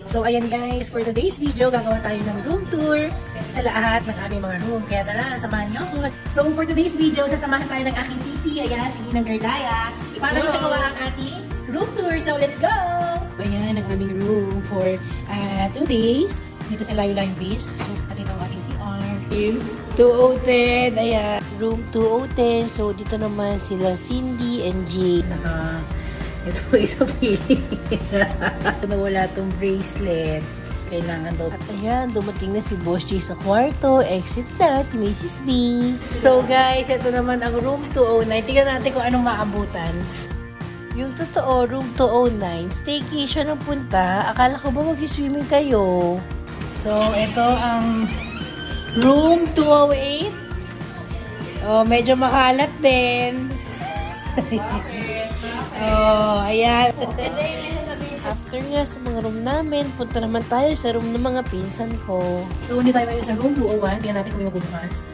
So, ayan guys, for today's video, gagawa tayo ng room tour sa lahat ng aming mga room. Kaya tara, samahan niyo ako. So, for today's video, sasamahan tayo ng aking sisi. Ayan, si Ginang Gardaya. Para sa gawa ang ating room tour. So, let's go! Ayan, ang aming room for 2 days. Dito sa Layo-Layo Beach. So, dito ang ating CR. 210, ayan. Room 210. So, dito naman sila Cindy and Jay. Ito is a feeling. Nawala tong bracelet. Kailangan daw. At ayan, dumating na si Boss Jay sa kwarto. Exit na si Mrs. B. So guys, ito naman ang room 209. Tingnan natin kung anong maabutan. Yung totoo, room 209, staycation ang punta. Akala ko ba mag-swimming kayo? So, ito ang room 208. Oh, medyo makalat din. Oh, ayan. After nga sa mga room namin, punta naman tayo sa room ng mga pinsan ko. So, hindi tayo ngayon sa room 201. Tingnan natin kung may magbubukas.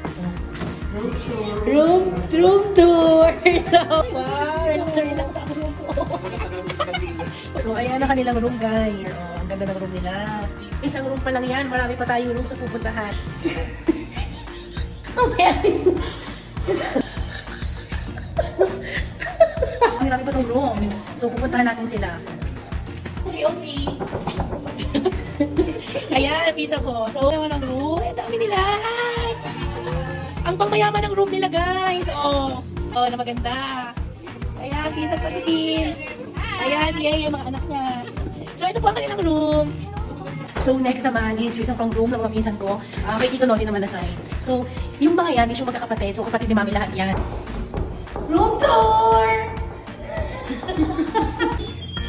Room tour! So, wow! Relax sa room ko. So, ayan ang kanilang room, guys. Oh, ang ganda ng room nila. Isang room pa lang yan. Marami pa tayo room sa pupuntahan. Okay. Marami pa itong rooms. So, pupuntahan natin sila. Okay. Ayan, pizza ko. So, naman ang room. Ang dami nila. Ang pangmayaman ng room nila, guys. Oh, na maganda. Ayan, pizza ko si Kim. Ayan, yay, yung mga anak niya. So, ito po ang kanilang room. So, next naman is yung isang pang room ng mga pinsan ko. Kay Tito Noli naman na side. So, yung mga yan, is yung magkakapatid. So, kapatid ni Mami lahat yan. Room tour!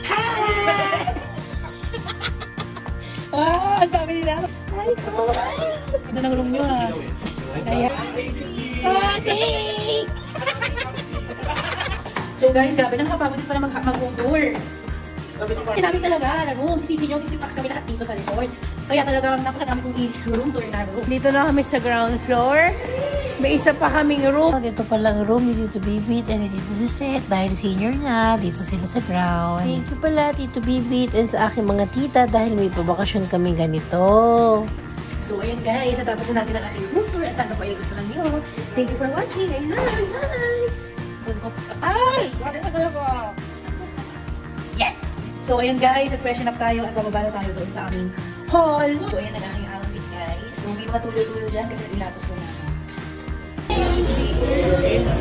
Hi! Ang dami nila. Hi po! Ganda ng room nyo ha. Ayan. Thanks! So guys, grabe nakapagod din pala mag-room tour. Namin talaga, alam mo, sisipin nyo, 50 packs kami lahat dito sa resort. Kaya talagang napakadami kong room tour na room. Dito na kami sa ground floor. May isa pa kaming room. Dito palang room ni Tito Bibit and Tito Suset. Dahil senior na, dito sila sa ground. Thank you pala Tito Bibit and sa aking mga tita dahil may pabakasyon kami ganito. So ayan guys, natapos na natin ang ating room tour at sana po ay gusto niyo. Thank you for watching and hi! Yes! So ayan guys, at-freshen up tayo at bababa na tayo doon sa aming hall. So ayan ang aking outfit guys. So hindi matuloy-tuloy dyan kasi ilapos ko na. It's